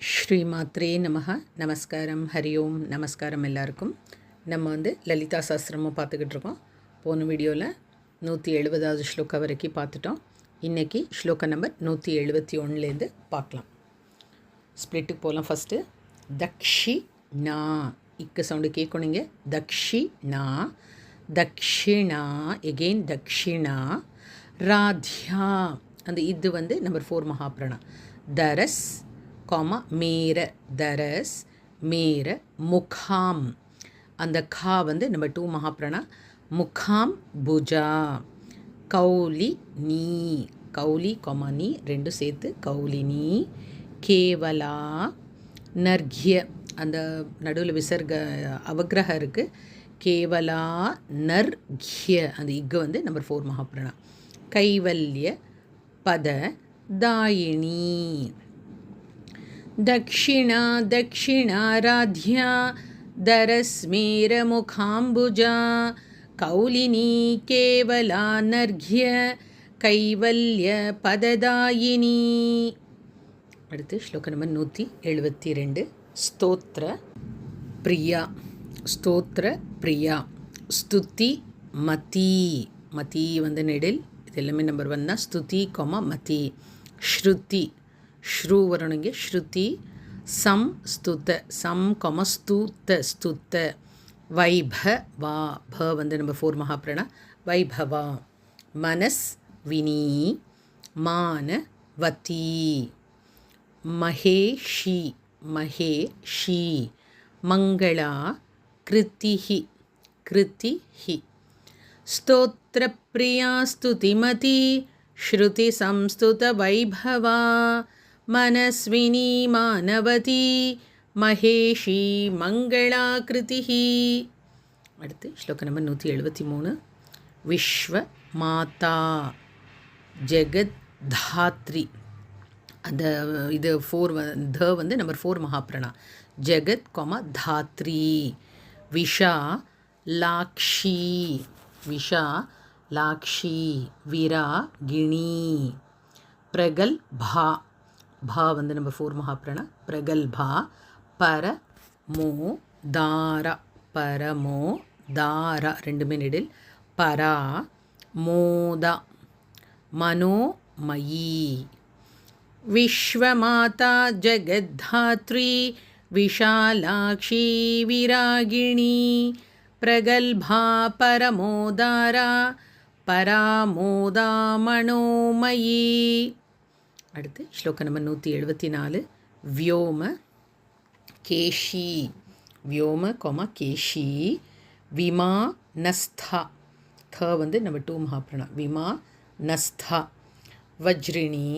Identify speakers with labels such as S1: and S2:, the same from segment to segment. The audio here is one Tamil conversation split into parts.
S1: ஸ்ரீமாத்ரே நமஹ. நமஸ்காரம். ஹரி ஓம். நமஸ்காரம் எல்லாருக்கும். நம்ம லலிதா சாஸ்திரமும் பார்த்துக்கிட்டு இருக்கோம். போன வீடியோவில் 170வது ஸ்லோகா வரைக்கும் பார்த்துட்டோம். இன்றைக்கி ஸ்லோகா நம்பர் 171லேருந்து பார்க்கலாம். ஸ்ப்ளிட்டுக்கு போகலாம். ஃபஸ்ட்டு தக்ஷிணா இக்கு சவுண்டு கேட்கணுங்க. தக்ஷிணா தக்ஷிணா எகெயின் தக்ஷிணா ராத்யா அந்த இது நம்பர் 4 மகாபிரணா. தரஸ் காமா மேர தரஸ் மேர முகாம் அந்த கா நம்பர் 2 மகாபிரணா. முகாம் புஜா கௌலி நீ கௌலி காமா நீ ரெண்டும் சேர்த்து கௌலினி கேவலா நர்கிய அந்த நடுவில் விசர்க அவக்கிரகம் இருக்குது. கேவலா நர்கிய அந்த இக்கு நம்பர் 4 மகாபிரணா. கைவல்ய பத தாயினி दक्षिणा दक्षिणाराध्या दरस्मेरमुखाम्बुजा कौलिनी केवला नर्घ्य कैवल्यपददायिनी. அடுத்து ஸ்லோகம் நம்பர் 172. ஸ்தோத்திர பிரியா ஸ்தோத்திர பிரியா ஸ்துதி மதி மதி நெடில் இது எல்லாமே நம்பர் 1 தான். ஸ்துதி கொமா மதி. ஸ்ருதி ஸ்ரூ வரணுங்க. ஸ்ருதி சம் ஸ்துத சம் கொம ஸ்தூத்த ஸ்துத்த வைபவா ப நம்பர் 4 மகாபிரணா. வைபவா மனஸ் வினி மானவதி மகேஷி மகேஷி மங்களா கிருத்திஹி கிருத்திஹி ஸ்தோத்திரப்பிரியா ஸ்துதிமதி ஸ்ருதி சம்ஸ்துத வைபவா மனஸ்வினி மானவதி மகேஷி மங்களாகிருதிஹி. அடுத்து ஸ்லோகம் நம்பர் 173. விஸ்வ மாதா ஜெகத் தாத்ரி அந்த இது 4 த நம்பர் 4 மகாபிரணா. ஜெகத் கொமா தாத்ரி விஷா லாக்ஷி விஷா லாக்ஷி விராகிணி பிரகல்பா பா நம்பர் 4 மகாபிரணா. பிரகல்பா பரமோதாரா பரமோதாரா ரெண்டுமே நெடில். பரா மோதா மனோமயி விஸ்வமாதா ஜெகத்தாத்ரி விஷாலாக்ஷி விராகிணி பிரகல்பா பரமோதாரா பராமோதா மனோமயி. அடுத்து ஸ்லோகம் நம்பர் 174. வியோம கேஷி வியோம கொமா கேஷி விமா நஸ்தா த நம்பர் 2 மகாபிரணா. விமா நஸ்தா வஜ்ரிணி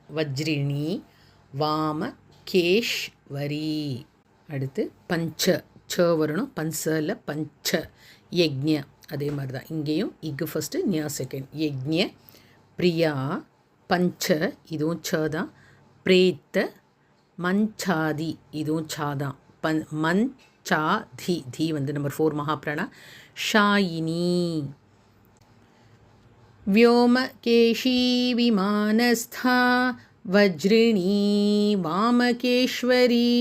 S1: வஜ்ரிணி வாம கேஷ்வரி. அடுத்து பஞ்ச ச வரணும். பன்சல பஞ்ச யக்ஞ அதே மாதிரி தான் இங்கேயும் இக்கு ஃபஸ்ட்டு நியா செகண்ட். யக்ஞ பிரியா பஞ்ச இதுவும் ச தான். பிரேத்த மஞ்சாதி இதுவும் சா தான். மஞ்சாதி தி நம்பர் 4 மகாபிரணா. ஷாயினி व्योमकेशी विमानस्था वज्रिणी वामकेश्वरी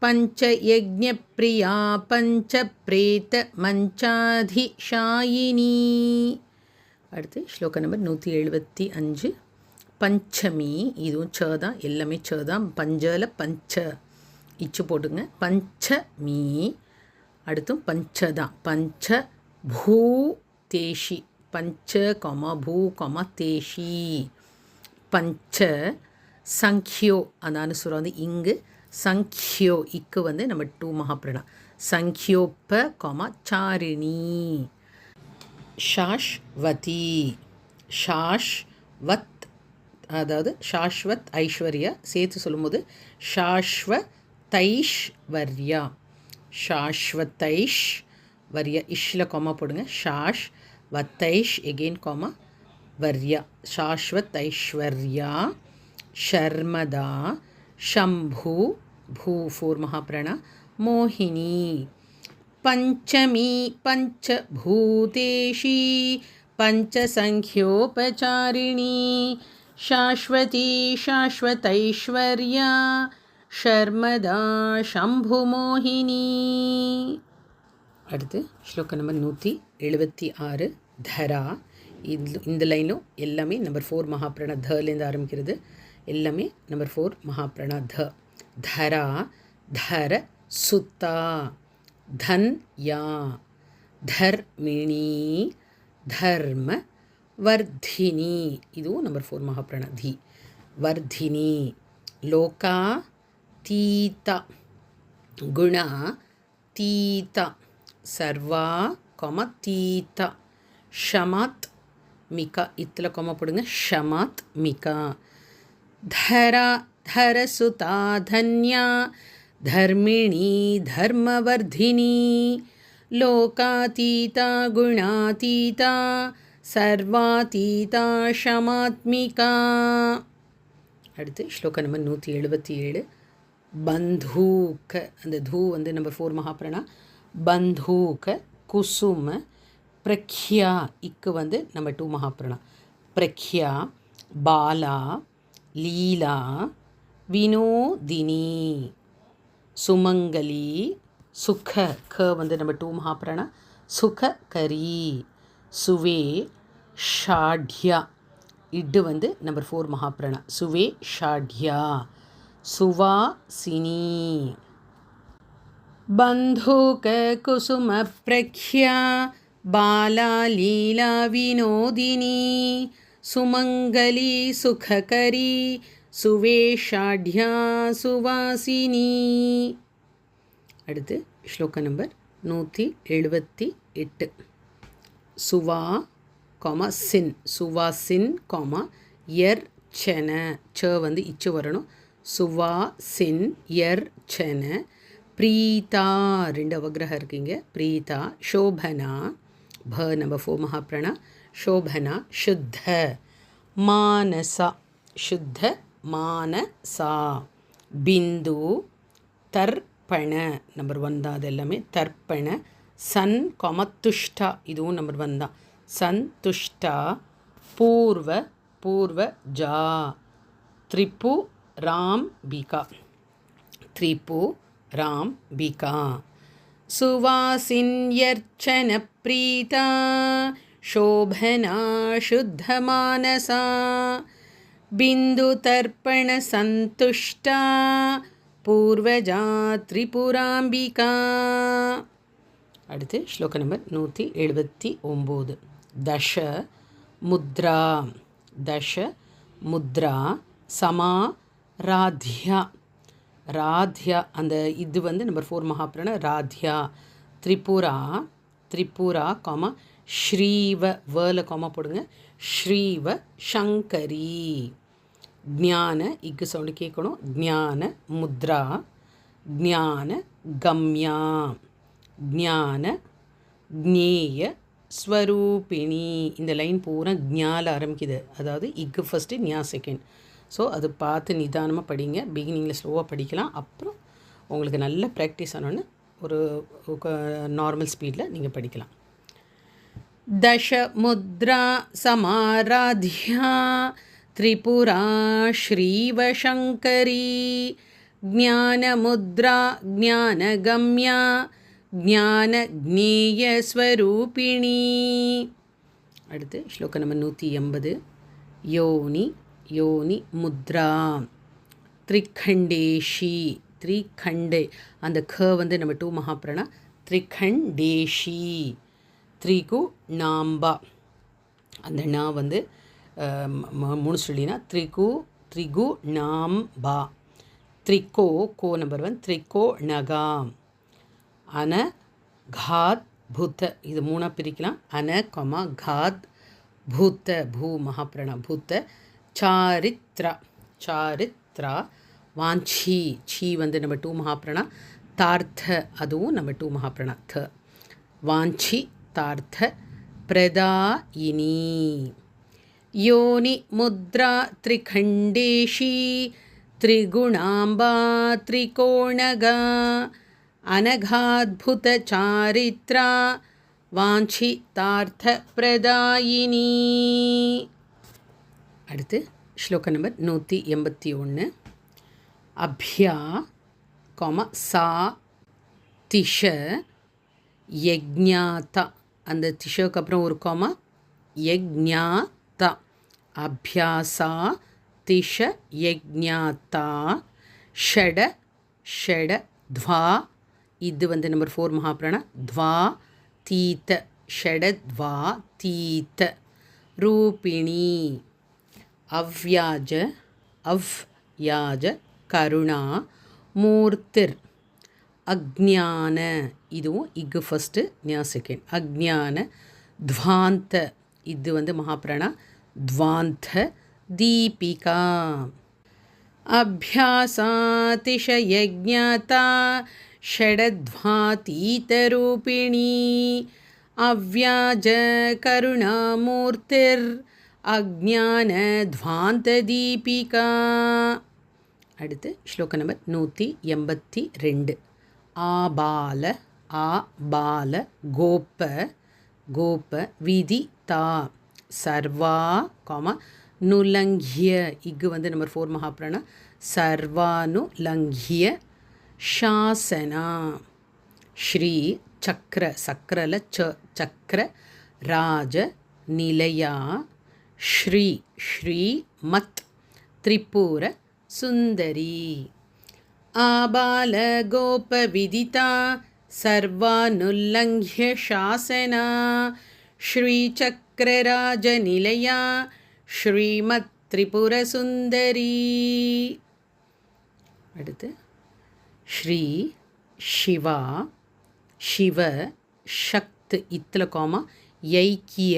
S1: पञ्चयज्ञप्रिया पञ्चप्रेतमञ्चाधिशायिनी. அடுத்து ஸ்லோகம் நம்பர் 175. பஞ்சமி இதுவும் ச தான். எல்லாமே ச தான். பஞ்சல பஞ்ச இச்சு போட்டுங்க. பஞ்சமி அடுத்தும் பஞ்ச தான். பஞ்ச பூதேஷி பஞ்ச கொமா பூ கொமா தேஷி பஞ்ச சங்கியோ அந்த அனுசுரம் இங்கு சங்கியோ இக்கு நம்ம 2 மகாபிரணா. சங்கியோப்ப கொமா சாரிணி ஷாஷ்வதி ஷாஷ்வத் அதாவது ஷாஷ்வத் ஐஸ்வர்யா சேர்த்து சொல்லும்போது ஷாஷ்வதைஷ்வர்யா ஷாஷ்வதைஷ்வர்யா இஷ்ல கொமா போடுங்க. ஷாஷ் வத்தைஷ் எகெயின் கோமா வர்யா சாஸ்வதைஸ்வர்யா ஷர்மதா ஷம்பு பூ 4 மகாபிரணா. மோகினி பஞ்சமி பஞ்சபூதேஷி பஞ்சசங்கியோபசாரிணி शाश्वती शाश्वतैश्वर्या शर्मदा शम्भुमोहिनी. அடுத்து ஸ்லோகம் நம்பர் 176 தரா. இந்த லைனும் எல்லாமே நம்பர் 4 மகாப்ராண தலேருந்து ஆரம்பிக்கிறது. எல்லாமே நம்பர் 4 மகாப்ராண த. தரா தர சுத்தா தன்யா தர்மிணி தர்ம வர்தினி. இதுவும் நம்பர் 4 மகாப்ராண தி. வர்தினி லோகா தீதா குணா தீதா சர்வா கொம தீதா ஷமாத் மிகா. இத்தில் கொம போடுங்க. ஷமாத் மிகா. தரா தரசுதா தன்யா தர்மிணி தர்மவர்தினி லோகாதீதா குணாதீதா சர்வாதீதா ஷமாத்மிகா. அடுத்து ஸ்லோகம் நம்பர் 177 பந்தூக. அந்த தூ வந்து நம்பர் 4 மகாப்ராணா. பந்தூக குசும பிரக்யா. இக்கு வந்து நம்பர் 2 மகாப்ராணா. பிரக்யா பாலா லீலா வினோதினி சுமங்கலி சுக. க வந்து நம்பர் 2 மகாப்ராணா. சுககரி சுவே ஷாட்யா. இட்டு வந்து நம்பர் 4 மகாப்ராணா. சுவே ஷாட்யா சுவாசினி. பந்தூக குசும பிரக்யா பாலா லீலா வினோதினி சுமங்கலி சுககரி சுவேஷாட்யா சுவாசினி. அடுத்து ஸ்லோகம் நம்பர் 178 சுவா கொமா சின். சுவாசின் கொமா யர்ச்சன. ச வந்து இச்சு வரணும். சுவா சின் யர்ச்சன பிரீதா. 2 அவகிரகம் இருக்குங்க. பிரீதா சோபனா ப நம்பர் 4 மகாப்ராணா. சோபனா சுத்த மானசா. சுத்த மானசா பிந்து தர்ப்பண நம்பர் 1 தான். அது எல்லாமே தர்ப்பண சன் கொமத்துஷ்டா. இதுவும் நம்பர் 1 தான். சந்துஷ்டா பூர்வ பூர்வஜா திரிபு ராம்பிகா. திரிபு ராம்பிகா சுவாசின்யர்ச்சன பிரீதா शोभना शुद्धमानसा बिन्दुतर्पण सन्तुष्टा पूर्वजा त्रिपुराम्बिका. அடுத்து ஸ்லோக நம்பர் 179 தஷ முத்ரா. தஷ முத்ரா சமா ராத்யா. ராத்யா அந்த இது வந்து நம்பர் 4 மகாப்ராண ராத்யா. திரிபுரா திரிபுரா காமா ஸ்ரீவ. வேல காமா போடுங்க. ஸ்ரீவ சங்கரி. ஞான இக்கு சவுண்டு கேட்கணும். ஞான முத்ரா ஞான கம்யா ஞான ஞேய ஸ்வரூபிணி. இந்த லைன் பூரா ஞால ஆரம்பிக்குது. அதாவது இக்கு ஃபஸ்ட்டு ஞா செகண்ட். ஸோ அது பார்த்து நிதானமாக படிங்க. பிகினிங்கில் ஸ்லோவாக படிக்கலாம். அப்புறம் உங்களுக்கு நல்ல ப்ராக்டிஸ் ஆனோன்னு ஒரு நார்மல் ஸ்பீடில் நீங்கள் படிக்கலாம். தஷ முத்ரா சமாராத்யா திரிபுரா ஸ்ரீவசங்கரி ஞானமுத்ரா ஞானகம்யா ஞானஜ்ஞேயஸ்வரூபிணி. அடுத்து ஸ்லோகம் நம்பர் 180 யோனி யோனி முத்ரா திரிகண்டேஷி. திரிகண்டே அந்த க வந்து நம்ம 2 மகாப்ராணா. திரிகண்டேஷி த்ரிகு நாம்பா. அந்த நா வந்து 3 சொல்லினா த்ரிகு த்ரிகு நாம்பா. த்ரிகோ கோ நம்பர் 1 த்ரிகோ நகா. அன காத் புத்த. இது 3 பிரிக்கலாம். அன கமா காத் பூத்த பூ மகாப்ராணா பூத்த. சாரித்ரா சாரித்ரா வாஞ்சி. சி வந்து நம்ம 2 மகாப்ராணா. தார்த்த அதுவும் நம்ம 2 மகாப்ராணா. த வாஞ்சி தார்த்த பிரதாயினி. யோனி முத்ரா திரிகண்டேஷி त्रिगुणाम्बा त्रिकोणगा अनघाद्भुत चारित्रा वाञ्छितार्थप्रदायिनी. அடுத்து ஸ்லோக நம்பர் 181. அப்யா சா திஷ யஜ்ஞாதா. அந்த திஷக்கு அப்புறம் ஒரு காமா யஜ்ஞாதா. அபியாசா திஷ யஜ்ஞாதா ஷட ஷட துவா. இது நம்பர் 4 மகாபிராணா. துவா தீத ஷடத்வா தீத ரூபிணி. அவ்யாஜ அவ்யாஜ கருணா மூர்த்திர் அக்ஞான. இதுவும் இக்கு ஃபஸ்ட்டு ஞா செகண்ட். அக்ஞான துவாந்த. இது மகாபிராணா. துவாந்த தீபிகா. அபியாசாதிஷயஜ்ஞாதா ஷடத்வாதீதரூபிணி அவ்யாஜ கருணாமூர்த்திர் அக்ஞான துவாந்த தீபிகா. அடுத்து ஸ்லோக நம்பர் 182. ஆபால ஆபால கோப கோப விதிதா சர்வா நுலங்கிய. இக்கு நம்பர் 4 மகாபிராணா. சர்வானுலங்கிய சாசனா. ஸ்ரீ சக்கர சக்கரல சக்கர ராஜ நிலையா ஸ்ரீ ஸ்ரீமத் திரிபுர சுந்தரி. ஆபால கோப விதிதா சர்வானுல்லங்க்ய சாசனா ஸ்ரீ சக்கரராஜ நிலையா ஸ்ரீமத் திரிபுர சுந்தரி. அடுத்து ஸ்ரீ சிவா சிவ சக்த். இத்தில் காமா யைக்கிய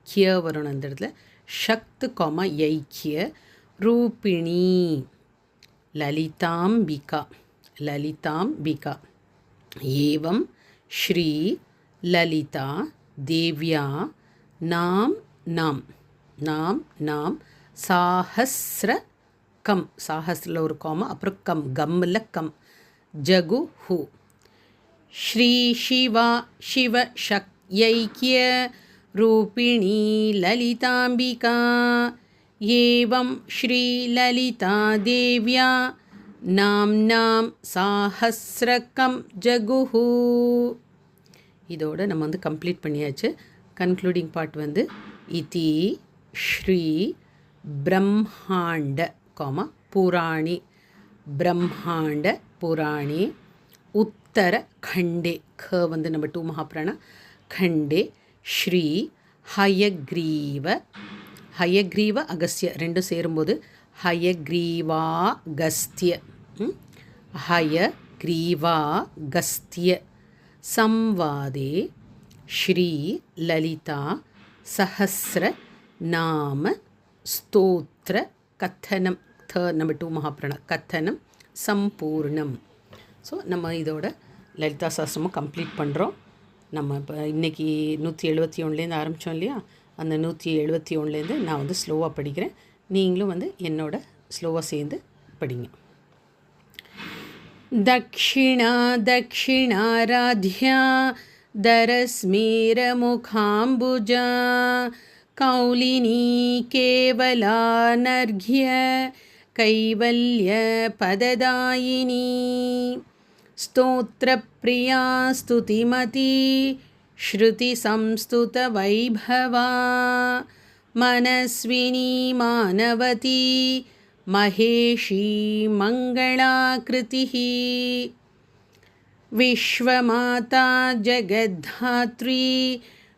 S1: கிய வரணும் அந்த இடத்துல. சக்த் காமா யைக்கிய ரூபிணி லலிதாம்பிகா லலிதாம்பிகா. ஏவம் ஸ்ரீ லலிதா தேவ்யா நாம் நாம் நாம் நாம் சாஹஸ்ர கம். சாஹஸ்ரில் ஒரு காமா அப்புறம் கம் கம்மில் கம் ஜகுஹு. ஸ்ரீ சிவா சிவ சக்யைக்கிய ரூபிணி லலிதாம்பிகா. ஏவம் ஸ்ரீ லலிதா தேவ்யா நாம் நாம் சாஹஸ்ரகம் ஜகுஹு. இதோடு நம்ம கம்ப்ளீட் பண்ணியாச்சு. கன்க்ளூடிங் பார்ட் இதி ஸ்ரீ பிரம்மாண்ட புராணி பிரம்மாண்ட புராணி உத்தர கண்டே க நம்பர் 2 மகாபிராணா. கண்டே ஸ்ரீ ஹயக்ரீவ ஹயக்ரீவ அகஸ்திய ரெண்டும் சேரும்போது ஹயக்ரீவாகஸ்திய ஹயக்ரீவாகஸ்திய சம்வாதே ஸ்ரீ லலிதா சஹஸ்ர நாம ஸ்தோத்ர கத்தனம். த நம்பர் 2 மகாபிராணா. கத்தனம் சம்பூர்ணம். ஸோ நம்ம இதோட லலிதா சாஸ்திரமும் கம்ப்ளீட் பண்ணுறோம். நம்ம இப்போ இன்றைக்கி 171லேருந்து ஆரம்பித்தோம் இல்லையா? அந்த 171லேருந்து நான் ஸ்லோவாக படிக்கிறேன். நீங்களும் என்னோட ஸ்லோவாக சேர்ந்து படிங்க. தக்ஷிணா தக்ஷிணாராத்யா தரஸ்மீரமுகாம்புஜா கௌலினி கேவலானர்க்ய கைவல்ய பததாயினி ஸ்தோத்ரப்ரியா ஸ்துதிமதி ஸ்ருதி சம்ஸ்துத வைபவா மனஸ்வினி மானவதி மகேஷி மங்களாக்ருதிஹி விஸ்வமாதா ஜகத்தாத்ரி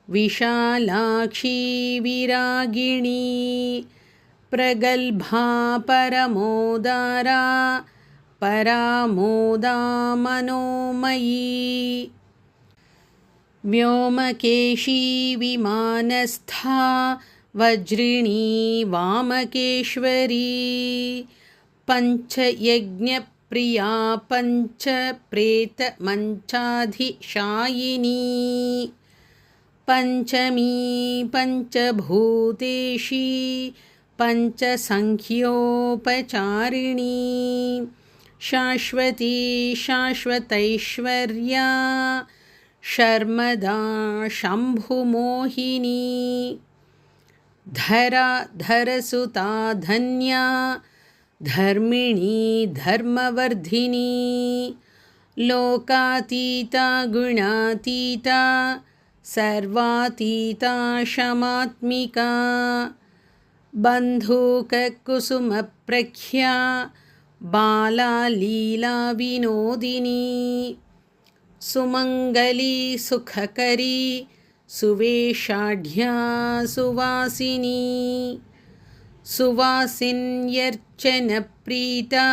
S1: விஷாலாக்ஷி விராகிணி பிரகல்பா பரமோதாரா பராமோதா மனோமயி व्योमकेशी विमानस्था वज्रिणी वामकेश्वरी पञ्चयज्ञप्रिया पञ्चप्रेतमञ्चाधिशायिनी पञ्चमी पञ्चभूतेशी पञ्चसङ्ख्योपचारिणी शाश्वती शाश्वतैश्वर्या शर्मदा शम्भुमोहिनी धरा धरसुता धन्या धर्मिणी धर्मवर्धिनी लोकातीता गुणातीता सर्वातीता क्षमात्मिका बन्धूककुसुमप्रख्या बाला लीला विनोदिनी सुमङ्गली सुखकरी सुवेशाढ्या सुवासिनी सुवासिन्यर्चनप्रीता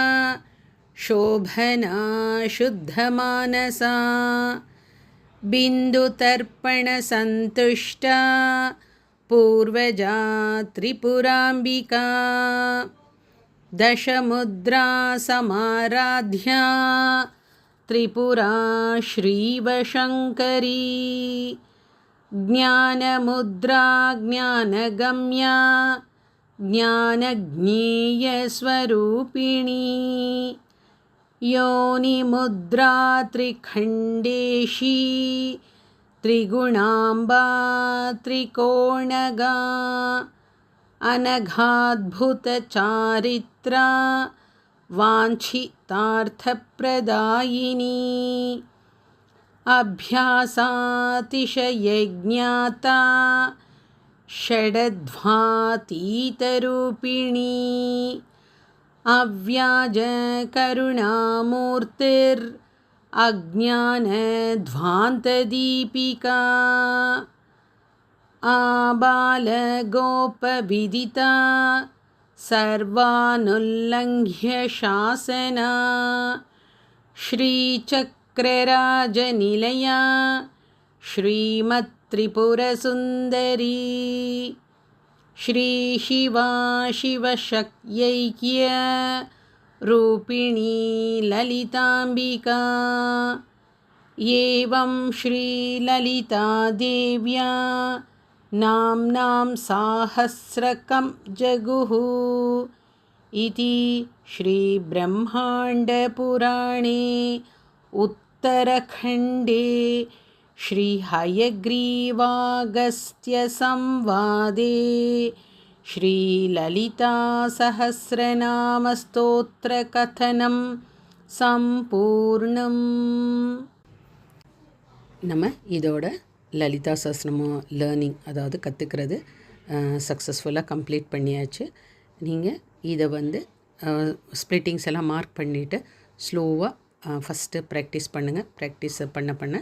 S1: शोभना शुद्धमानसा बिन्दुतर्पणसन्तुष्टा पूर्वजा त्रिपुराम्बिका दशमुद्रा समाराध्या त्रिपुरा श्रीवशङ्करी ज्ञानमुद्रा ज्ञानगम्या ज्ञानज्ञेयस्वरूपिणी योनिमुद्रा त्रिखण्डेशी त्रिगुणाम्बा त्रिकोणगा अनघाद्भुतचारित्रा वाञ्छितार्थप्रदायिनी अभ्यासातिशयज्ञाता षडध्वातीतरूपिणी अव्याजकरुणामूर्तिरज्ञानध्वान्तदीपिका आबालगोपविदिता सर्वानुल्लङ्घ्य शासना श्रीचक्रराजनिलया श्रीमत्त्रिपुरसुन्दरी श्रीशिवा शिवशक्त्यैक्य रूपिणी ललिताम्बिका एवं श्रीललितादेव्या नाम्नां साहस्रकं जगुः इति श्रीब्रह्माण्डपुराणे उत्तरखण्डे श्रीहयग्रीवागस्त्यसंवादे श्रीललितासहस्रनामस्तोत्रकथनं सम्पूर्णम्. நம்ம இதோட லலிதா சஹஸ்ரநாம லேர்னிங் அதாவது கற்றுக்கிறது சக்ஸஸ்ஃபுல்லாக கம்ப்ளீட் பண்ணியாச்சு. நீங்கள் இதை ஸ்ப்ளிட்டிங்ஸ் எல்லாம் மார்க் பண்ணிவிட்டு ஸ்லோவாக ஃபஸ்ட்டு ப்ராக்டிஸ் பண்ணுங்கள். ப்ராக்டிஸ் பண்ண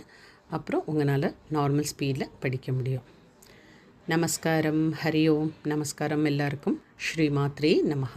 S1: அப்புறம் உங்களால் நார்மல் ஸ்பீடில் படிக்க முடியும். நமஸ்காரம். ஹரி ஓம். நமஸ்காரம் எல்லாருக்கும். ஸ்ரீ மாத்ரே நமஹ.